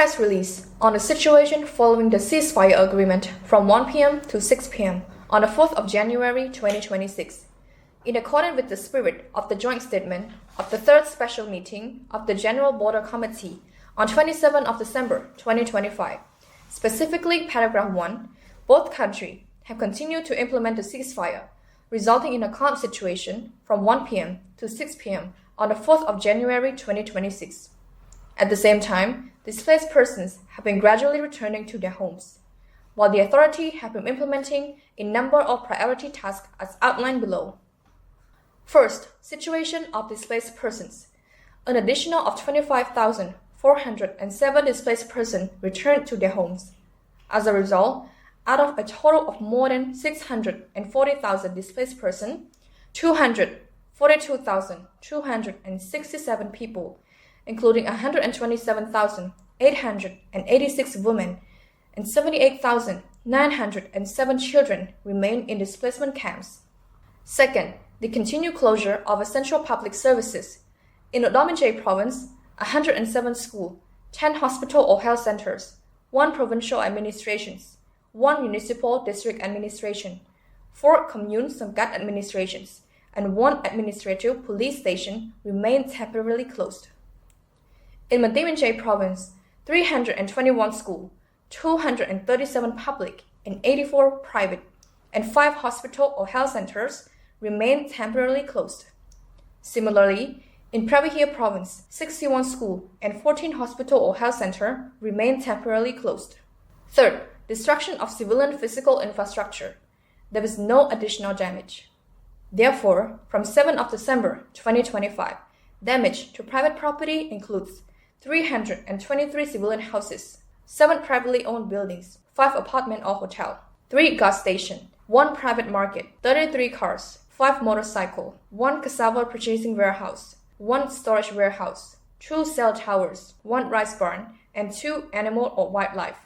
press release on the situation following the ceasefire agreement from 1 p.m. to 6 p.m. on the 4th of January 2026. In accordance with the spirit of the joint statement of the third special meeting of the General Border Committee on 27 of December 2025, specifically paragraph 1, both countries have continued to implement the ceasefire, resulting in a calm situation from 1 p.m. to 6 p.m. on the 4th of January 2026. At the same time, displaced persons have been gradually returning to their homes, while the authority have been implementing a number of priority tasks as outlined below. First, situation of displaced persons. An additional of 25,407 displaced persons returned to their homes. As a result, out of a total of more than 640,000 displaced persons, 242,267 people, including 127,886 women and 78,907 children, remain in displacement camps. Second, the continued closure of essential public services. In Udon Province, 107 schools, 10 hospital or health centers, 1 provincial administrations, 1 municipal district administration, 4 commune Sangat administrations, and 1 administrative police station remain temporarily closed. In Mandalay Province, 321 schools, 237 public and 84 private, and 5 hospital or health centers remain temporarily closed. Similarly, in Pravihia Province, 61 schools and 14 hospital or health centers remain temporarily closed. Third, destruction of civilian physical infrastructure. There is no additional damage. Therefore, from 7 of December 2025, damage to private property includes 323 civilian houses, 7 privately owned buildings, 5 apartment or hotel, 3 gas stations, 1 private market, 33 cars, 5 motorcycles, 1 cassava purchasing warehouse, 1 storage warehouse, 2 cell towers, 1 rice barn, and 2 animal or wildlife.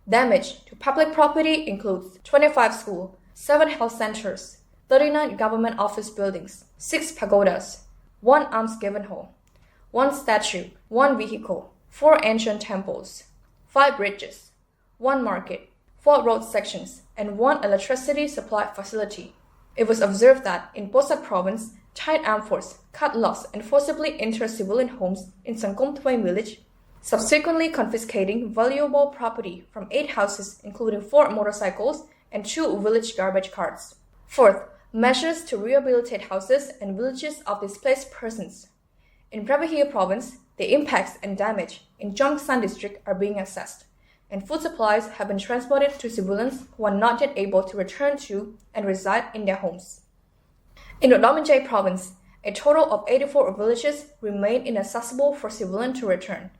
Damage to public property includes 25 schools, 7 health centers, 39 government office buildings, 6 pagodas, 1 almsgiving hall, 1 statue, 1 vehicle, 4 ancient temples, 5 bridges, 1 market, 4 road sections, and 1 electricity supply facility. It was observed that in Bosak Province, Thai armed force cut locks and forcibly entered civilian homes in Sangkom Tway village, subsequently confiscating valuable property from 8 houses, including 4 motorcycles and 2 village garbage carts. Fourth, measures to rehabilitate houses and villages of displaced persons. In Pravihia Province, the impacts and damage in Jongsan district are being assessed, and food supplies have been transported to civilians who are not yet able to return to and reside in their homes. In Udon Province, a total of 84 villages remain inaccessible for civilians to return,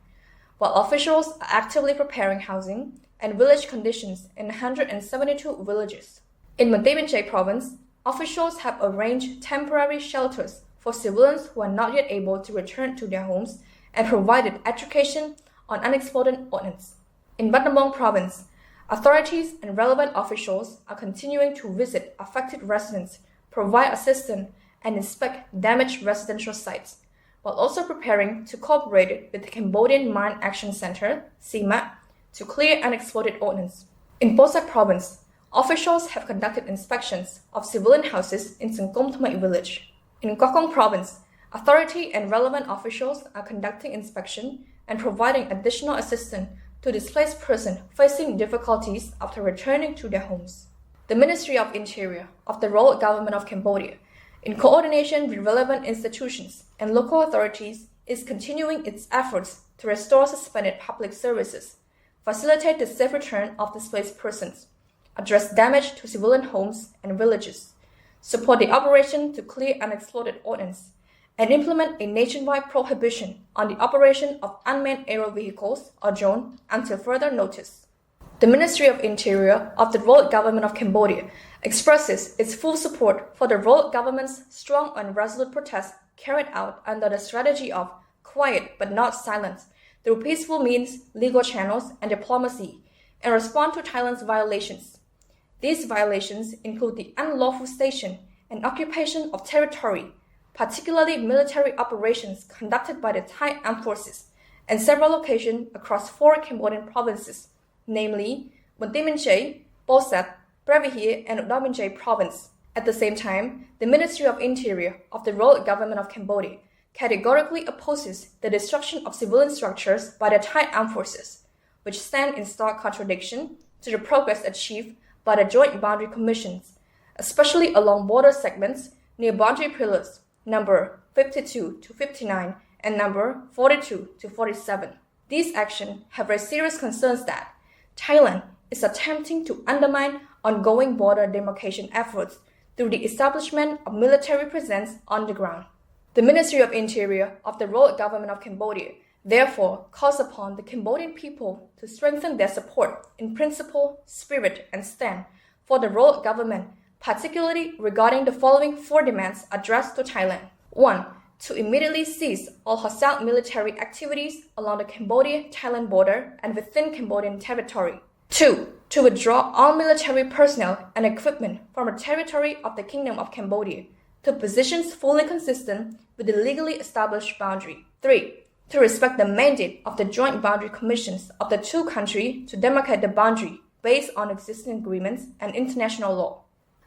while officials are actively preparing housing and village conditions in 172 villages. In Mandalay Province, officials have arranged temporary shelters for civilians who are not yet able to return to their homes and provided education on unexploded ordnance. In Battambang Province, authorities and relevant officials are continuing to visit affected residents, provide assistance, and inspect damaged residential sites, while also preparing to cooperate with the Cambodian Mine Action Center (CMAC) to clear unexploded ordnance. In Bosak Province, officials have conducted inspections of civilian houses in Sangkom Thmai village. In Gokong Province, authority and relevant officials are conducting inspection and providing additional assistance to displaced persons facing difficulties after returning to their homes. The Ministry of Interior of the Royal Government of Cambodia, in coordination with relevant institutions and local authorities, is continuing its efforts to restore suspended public services, facilitate the safe return of displaced persons, address damage to civilian homes and villages, support the operation to clear unexploded ordnance, and implement a nationwide prohibition on the operation of unmanned aerial vehicles or drone until further notice. The Ministry of Interior of the Royal Government of Cambodia expresses its full support for the Royal Government's strong and resolute protest carried out under the strategy of quiet but not silence through peaceful means, legal channels, and diplomacy in response to Thailand's violations. These violations include the unlawful station and occupation of territory, particularly military operations conducted by the Thai armed forces, and several locations across 4 Cambodian provinces, namely Buntiminchai, Bosat, Previhi, and Udaminchai province. At the same time, the Ministry of Interior of the Royal Government of Cambodia categorically opposes the destruction of civilian structures by the Thai armed forces, which stand in stark contradiction to the progress achieved by the Joint Boundary Commissions, especially along border segments near boundary pillars number 52 to 59 and number 42 to 47. These actions have raised serious concerns that Thailand is attempting to undermine ongoing border demarcation efforts through the establishment of military presence on the ground. The Ministry of Interior of the Royal Government of Cambodia therefore calls upon the Cambodian people to strengthen their support in principle, spirit, and stand for the royal government, particularly regarding the following 4 demands addressed to Thailand. 1. To immediately cease all hostile military activities along the Cambodia-Thailand border and within Cambodian territory. 2. To withdraw all military personnel and equipment from the territory of the Kingdom of Cambodia to positions fully consistent with the legally established boundary. 3. To respect the mandate of the Joint Boundary Commissions of the 2 countries to demarcate the boundary based on existing agreements and international law.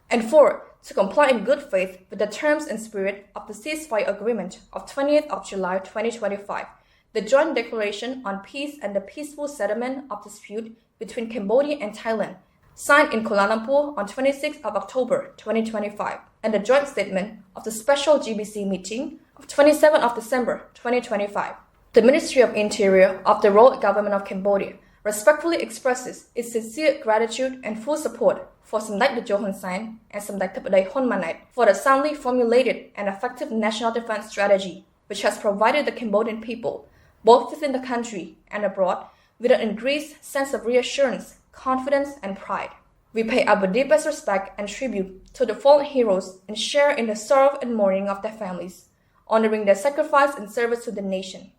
And 4. To comply in good faith with the terms and spirit of the Ceasefire Agreement of 20th of July 2025, the Joint Declaration on Peace and the Peaceful Settlement of Dispute between Cambodia and Thailand, signed in Kuala Lumpur on 26th of October 2025, and the Joint Statement of the Special GBC Meeting of 27th of December 2025. The Ministry of Interior of the Royal Government of Cambodia respectfully expresses its sincere gratitude and full support for Samdech the Johan Sein and Samdech Theppaday Hun Manait for the soundly formulated and effective national defense strategy, which has provided the Cambodian people, both within the country and abroad, with an increased sense of reassurance, confidence, and pride. We pay our deepest respect and tribute to the fallen heroes and share in the sorrow and mourning of their families, honoring their sacrifice and service to the nation.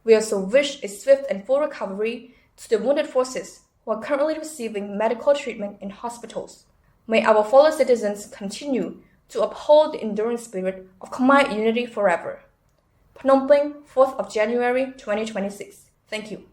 We also wish a swift and full recovery to the wounded forces who are currently receiving medical treatment in hospitals. May our fellow citizens continue to uphold the enduring spirit of Khmer unity forever. Phnom Penh, 4th of January 2026. Thank you.